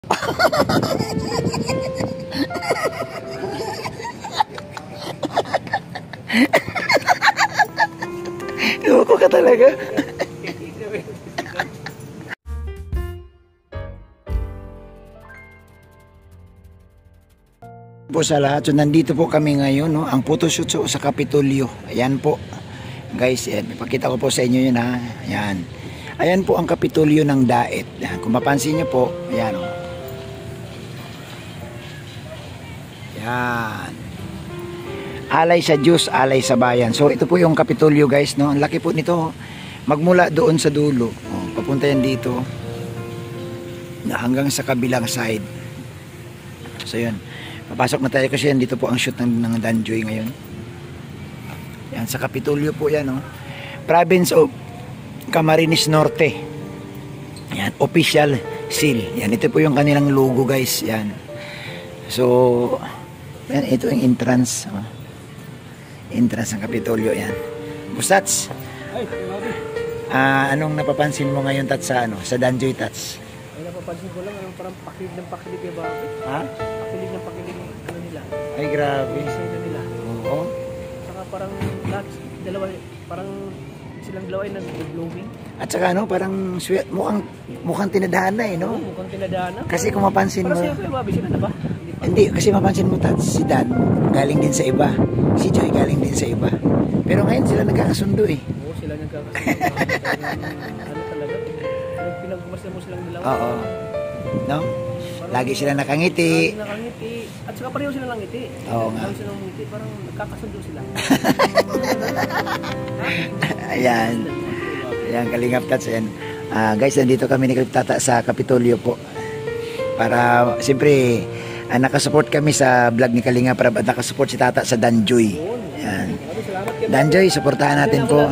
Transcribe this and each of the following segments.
Loko ka talaga. Po sa lahat, so nandito po kami ngayon, no? Ang photoshoot sa Kapitolyo. Ayan po guys, ipakita ko po sa inyo yun, ha. Ayan, ayan po ang Kapitolyo ng Daet. Ayan, kung mapansin nyo po, ayan, oh. Ayan, alay sa Diyos, alay sa bayan. So ito po yung Kapitolyo guys, no? Ang laki po nito, magmula doon sa dulo, oh, papunta yan dito na hanggang sa kabilang side. So yun, papasok na tayo kasi yan, dito po ang shoot ng Danjoy ngayon. Yan, sa Kapitolyo po yan, oh. Province of Camarines Norte. Yan, official seal. Yan, ito po yung kanilang logo guys. Yan. So, yan, ito yung entrance. Oh. Entrance ng Kapitolyo, yan. Bustats. Anong napapansin mo ngayon, Tats, sa, sa Danjoy, Tats? Ay, napapansin ko lang, parang pakilig ng pakilig kay Bobby. Ha? Pakilig ng pakilig ano nila. Ay, grabe. Design nila. Oo. Saka parang lahat, dalawa, parang silang dalawa ay nag-blooming. At saka parang mukhang tinadhana eh, no? Oo, mukhang tinadhana. Kasi kung mapansin mo... Parang siya, Bobby, sila na ba? Hindi, kasi mapansin mo, Tats, si Dan galing din sa iba. Si Joy galing din sa iba. Pero ngayon sila nagkakasundo eh. Oo, sila nagkakasundo. Ano talaga? Pinagmasdan mo silang dalawa. Oo. No? Lagi sila nakangiti. Lagi nakangiti. At saka pareho sila langiti. Oo nga. Lagi silang ngiti, parang nagkakasundo sila. Ayan. Ayan, Kalingap Tats. Ayan. Guys, nandito kami ni Tata sa Kapitolyo po. Para, siyempre, nakasupport kami sa vlog ni Kalingap Rab at nakasupport si Tata sa Danjoy. Ayan. Danjoy, supportahan natin po.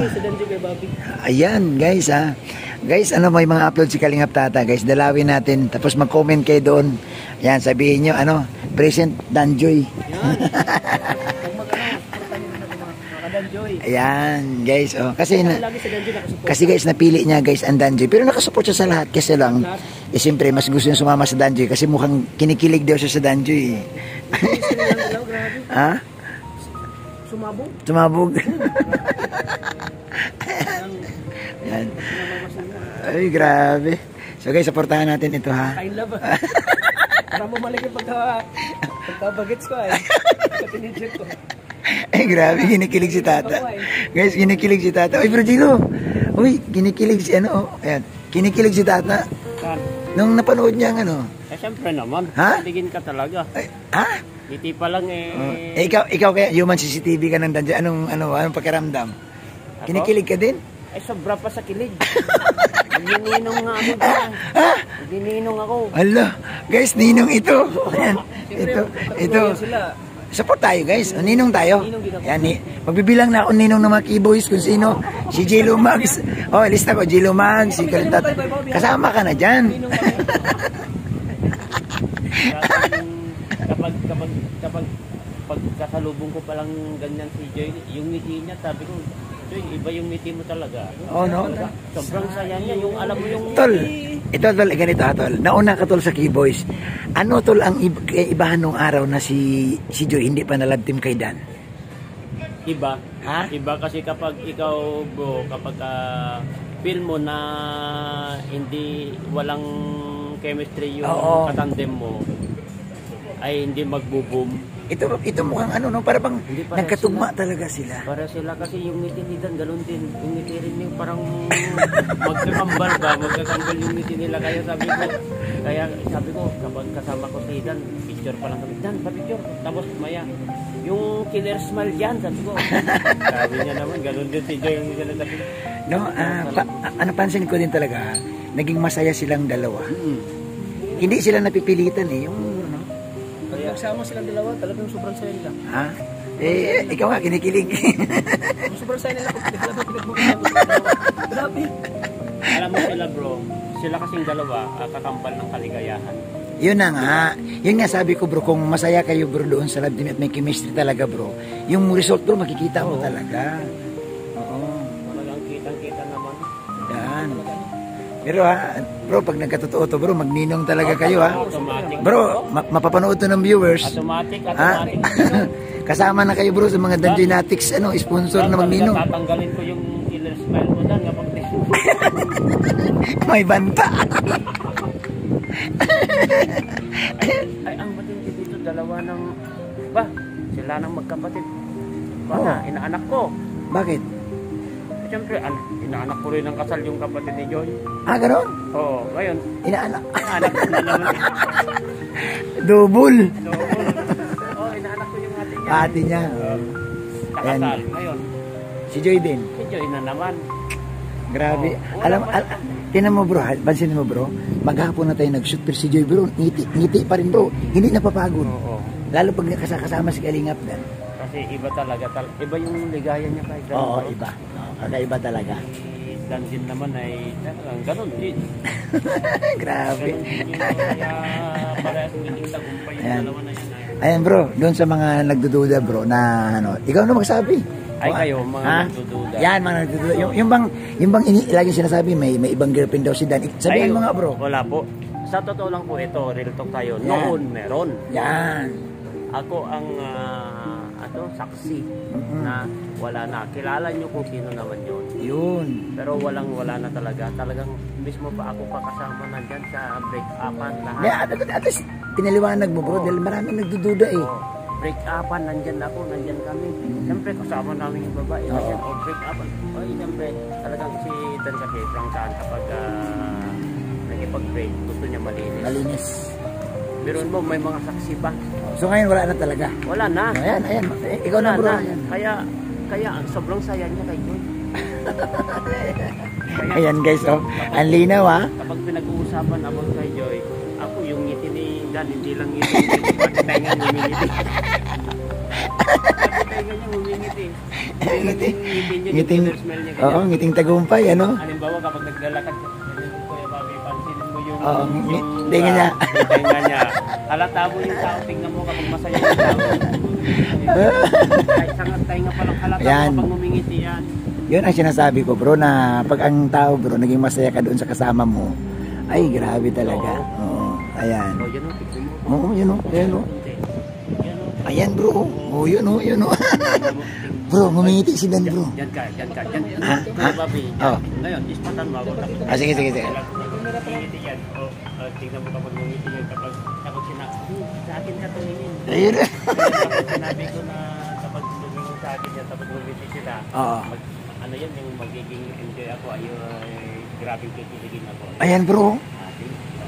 Ayan, guys, ha. Guys, may mga upload si Kalingap Tata, guys, dalawin natin, tapos mag-comment kayo doon. Yan, sabihin nyo, present Danjoy. Ayan, guys, oh. Kasi guys, napili niya, guys, ang Danjoy. Pero nakasupport siya sa lahat, kasi lang, siyempre, mas gusto niya sumama sa Danjoy, kasi mukhang kinikilig daw siya sa Danjoy. Ha? Sumabog? Sumabog. Ayan. Ay, grabe. So guys, supportahan natin ito, ha. Kain love. Para bumalik yung pagkabagets ko ay. Katinidjip ko. Ay, grabe, kinikilig si Tata. Guys, kinikilig si Tata. Uy, Bro Gilo. Uy, kinikilig si ayan. Kinikilig si Tata. Nung napanood niya Siyempre naman. Ha? Tigin ka talaga. Ay, ha? Ngiti pa lang eh. Ikaw kaya human CCTV ka ng Danjoy. Anong pakiramdam? Kinikilig ka din? Ay, sobra pa sa kilig. Gininong nga ako dyan. Ha? Gininong ako. Ala, guys, ninong ito. Ayan, ito. Support tayo, guys. Ninong tayo. Ayan, magbibilang na ako ninong ng mga keyboys kung sino. Si Jilo Mags. Oh, lista ko. Jilo Mags, si Kalintat. Kasama ka na dyan. Kapag pagkasalubong ko palang ganyan si Joy, yung ngiti niya, sabi ko, Joy, iba yung ngiti mo talaga. Oh, no? Sobrang saya niya, yung alam mo yung... Tol, ito tol, ganito ha, tol. Nauna ka tol sa Keyboys. Ano tol ang ibahan nung araw na si Joy hindi pa na-love team kay Dan? Iba. Ha? Iba kasi kapag ikaw, bro, kapag feel mo na hindi, walang chemistry yung katandem mo, ay hindi magbo-boom. Ito mukhang para bang nagkatugma talaga sila. Para sila kasi yung ngiti ni Dan, galon din. Yung ngiti rin yung parang magkakambal ba? Magkakambal yung ngiti nila. Kaya sabi ko, kapag kasama ko si Dan, picture pa lang kami. Dan, pa-picture. Tapos maya, yung killer smile yan, sabi ko. Sabi niya naman, galon din si Joy yung sinasabi. No, pansin ko din talaga, naging masaya silang dalawa. Hindi sila napipilitan eh. Pag nagsama silang dalawa, talagang sobrang saya nila. Ha? Ikaw nga, kinikilig. Sobrang saya nila. Grabe. Alam mo sila, bro, sila kasing dalawa, kakampal ng kaligayahan. Yun na nga. Yun nga sabi ko, bro, kung masaya kayo, bro, doon sa love team at may chemistry talaga, bro, yung result, bro, makikita mo talaga. Oo. Talagang kitang-kita naman. Yan. Pero bro, pag nagkatotoo to bro, magninong talaga kayo Automatic. Bro, mapapanood to ng viewers. Automatic. Kasama na kayo bro sa mga Dungeonatics sponsor na magninong. Tatanggalin ko yung killer smile ko dan kapag May banta. ay, ang matindi dito, dalawa ng sila ng magkapatid. Inaanak ko. Bakit? Siyempre, inaanak ko rin ang kasal yung kapatid ni Joy. Ganon? Oo, ngayon, Inaanak. inaanak ko na naman. Double. Inaanak ko yung ate niya. Ate niya. Kakasal. Ngayon, Si Joy din. si Joy na naman. Grabe. Oo, Tinan mo bro, pansin mo bro, maghapon na tayo nag-shoot pero si Joy bro, ngiti pa rin bro. Hindi napapagod. Oo. Lalo pag kasama si Kalingap na. Kasi iba talaga. Iba yung ligaya niya kay Dan. Oo, iba. Kakaiba talaga. Si Dan din naman ay ganun din. Grabe. Ganun din yung kaya parehas hindi tagumpay yung Ayan. dalawa na yun. Ayan bro, doon sa mga nagdududa bro na ikaw na magsabi. Ay kayo, mga nagdududa. Yan, mga nagdududa. Yung bang lagi sinasabi may ibang girlfriend daw si Dan. Sabihan mo nga bro. Wala po. Sa totoo lang po ito, real talk tayo. Yan. Noon meron. Yan. Ako ang saksi na wala na. Kilala nyo kung sino naman yun. Yun. Pero wala na talaga. Talagang mismo pa ako kasama na dyan sa break-upan lahat. At least pinaliwanag mo bro dahil maraming nagdududa eh. Break-upan, nandyan ako, nandyan kami. Siyempre kasama namin yung babae. Nandyan, break-upan. Siyempre talagang si Dan kasi prangkaan kapag nagipag-break, gusto niya malinis. Malinis. Biruin mo, may mga saksi pa. So ngayon wala na talaga. Wala na. Ayan. Ikaw na bro. Ayan. Kaya ang sobrang saya niya kay Joy. Ayan guys, ang linaw Kapag pinag-uusapan about kay Joy, ako yung ngiti ni Dan, hindi lang ngiti. Pati tayo nga humingiti. Pati tayo nga humingiti. Ngiti niya, Ngiting, yung smell niya. oo, ngiting tagumpay, Halimbawa kapag naglalakad ka, Kuya Bobby, pansinin mo yung tenga niya. tenga niya. Halata mo yung tao, tingnan mo kapag masaya yung tao. Kahit sangat tayo nga palang halata Yan. mo kapag humingiti yan. Yun ang sinasabi ko bro na pag ang tao bro naging masaya ka doon sa kasama mo, ay grabe talaga. Oo. Ayan. O, yun o, tignan mo. Oo, yun o. Ayan o. Ayan bro. Oo, yun o. Yun o. Bro, ngumingiti si Dan bro. Yan ka. Ha? Kuya Bobby, Oh. ngayon, ispatan mo ako. Sige. Ngumingiti yan. Tingnan mo kapag ngumingiti yan kapag sa akin ka tumingin. Ayun. Kapag sinabi ko na kapag tumingin sa akin yan, kapag ngumingiti sila, Oo. ano yan, yung magiging enjoy ako, grabing kikiligin ako. Ayan bro.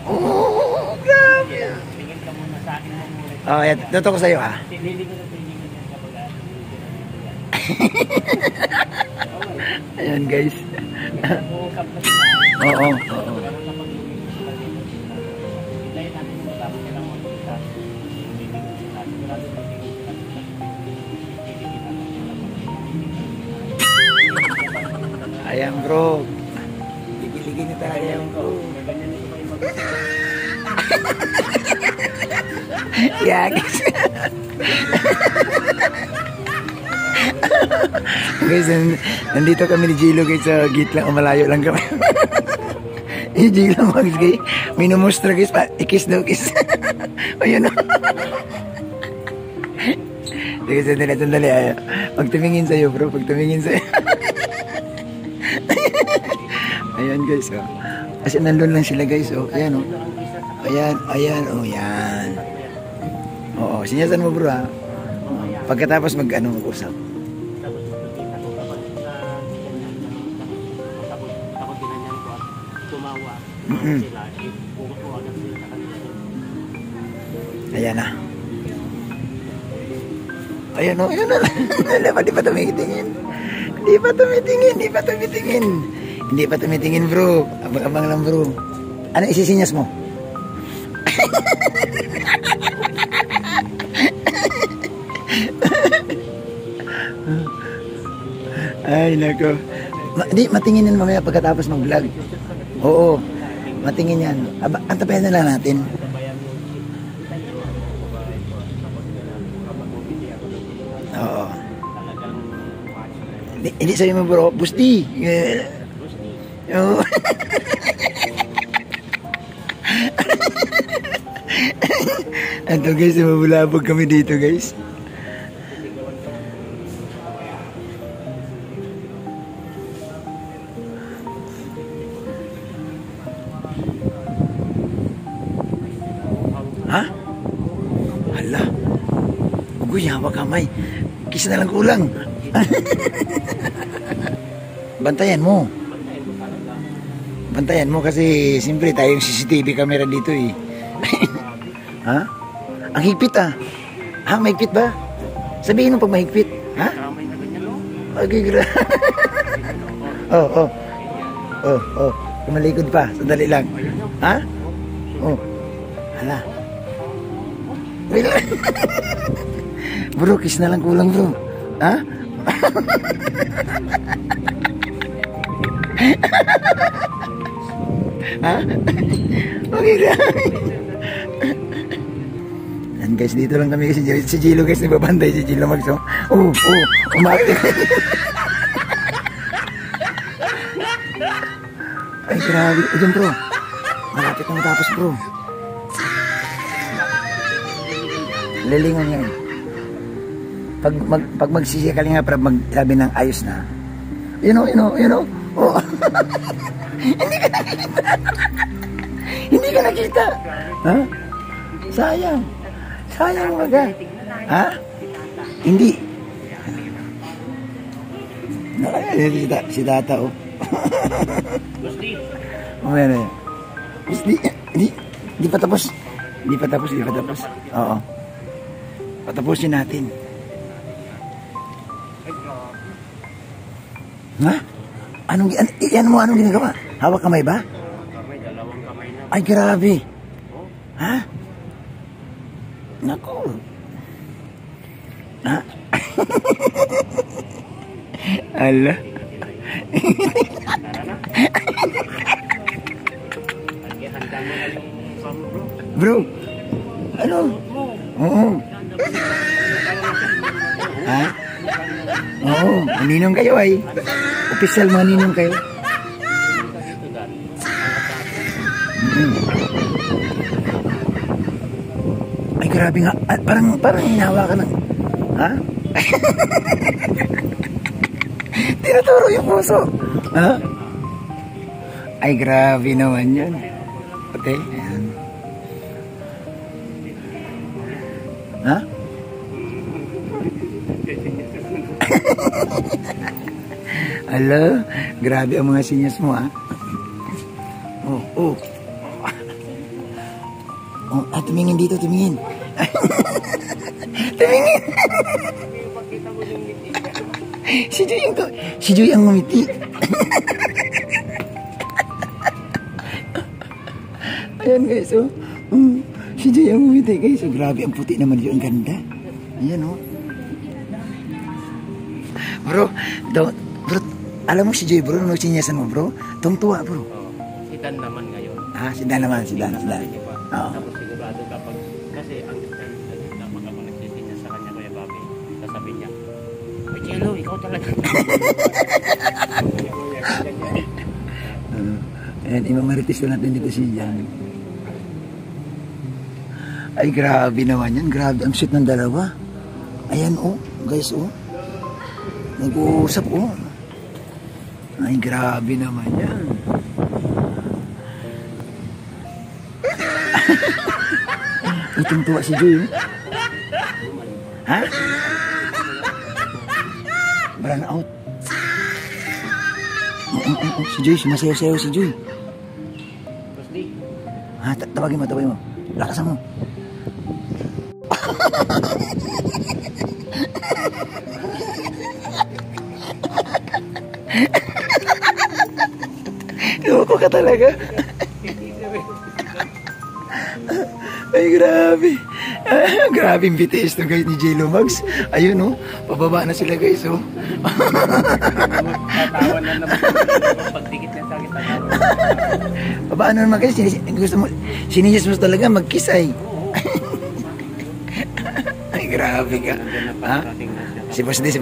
Oo, grabe. Tingin ka muna sa akin mo muna. Oh, ayan. Totoo ko sa'yo Tinili ko na tingin yan kapag Ayan guys. uusap na sila. Oo. Pero kapag ngumingiti sila dito, hintayin natin yung matapos silang mag-isa. Tingin sila. Sigurado tingin sila. Kikiligin ako. Ayan bro. Ligin na talaga yan bro. May ganyan nito kayo mag- Yeah guys. Guys, nandito kami ni Gilo guys sa gate lang, malayo lang kami. Ni Gilo guys, minumustra guys, ikis daw kiss. Ayun o. Sige, sandali. Pagtumingin sa'yo bro, pagtumingin sa'yo. Ayan guys, Kasi nandun lang sila guys, Ayan Ayan, yan. Oo, sinyasan mo bro Pagkatapos mag-usap. Tapos nakita ko kapag tapos ginanyan ko at tumawa sila, pumunta ko agad sila sa kanila. Ayan na. Ayan na. Di pa tumitingin. Hindi pa tumitingin bro. Abang-abang lang bro. Ano isisinyas mo? Ay nako. Matingin yan mamaya pagkatapos mag-vlog. Oo. Matingin yan. Antabayan na lang natin. Oo. Hindi sa'yo mo bro. Busti. Oo. Ito guys, mabulabog kami dito guys. Ha? Hala. Ugoy, hawak kamay. Kisa na lang kulang. Bantayan mo. Bantayan mo kasi siyempre tayong CCTV camera dito eh. Ha? Ang higpit ah. Ha? Mahigpit ba? Sabihin mo pag mahigpit. Ha? Kamay na ganyan, no? Okay, oh. Kumalikod pa. Sandali lang. Ha? Oh. Hala. Wait lang. Bro, kiss na lang kulang bro. Ha? Ha? Okay lang. Yan guys, dito lang kami si Jilo guys, nababantay si Jilo Mags. Umakit. Ay, grabe. O dyan bro. Malapit na matapos bro. Lilingon yan. Pag magsisiya ka nga para magsabi ng ayos na. You know. Oh. Hindi ka nakita. Ha? Sayang mga. Ha? Hindi. Si Tata oh. Mamaya na yan. Hindi pa tapos. Oo. Patapusin natin. Ha? Anong ginagawa? Hawak kamay ba? Kamay, dalawang kamay na. Ay, grabe. Ha? Naku. Ha? Ala. Handa mo na yung pam, bro. Bro. Ano? Oo. Ha? Oo. Maninong kayo ay. Opisyal maninong kayo. Ay, grabe nga. Parang hinawa ka ng... Ha? Tinuturo yung puso. Ha? Ay, grabe naman yun. Okay. Ayan. Ha? Hello? Grabe ang mga sinyas mo, ha? Oh. Tumingin dito, tumingin. Tumingin. Si Joy ang ngumiti. Ayan guys, oh. Si Joy ang ngumiti guys. Oh, grabe, ang puti naman yun. Ang ganda. Ayan, oh. Bro, alam mo si Joy bro, nung sinyasan mo bro, tungtuwa bro. Si Dan naman ngayon. Si Dan naman, si Dan. Oo. Tapos sigurado kapag, kasi ang kapag ako nagsisinya sa kanya, Kuya Bobby, sasabihin niya, "Uy, Jello, ikaw talaga." Ayan, imamaritis ko natin dito si Jan. Ay, grabe naman yan. Grabe, ang sweet ng dalawa. Ayan, oh. Guys, oh. Nag-uusap, oh. Ay, grabe naman yan. Itong tuwa si Joy, oh. Ha? Brand out. Si Joy, sumasayaw-sayaw si Joy. Ha, tawagin mo. Lakasan mo. Loko ka talaga. Ay, grabe. Grabe yung BTS to guys ni Jello Mags. Ayun, oh. Pababa na sila guys, oh. Tatawa na naman pagdikit niya sa akin. Paano naman guys? Gusto mo, sininyas mo talaga mag-kiss ay. Ay, grabe ka. Ha? Si Boss D. Ikaw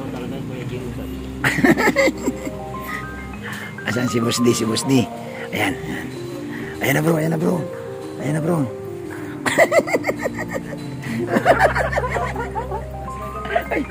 talaga, Kuya Jello. Asan si Boss D? Ayan. Ayan na bro. Ay,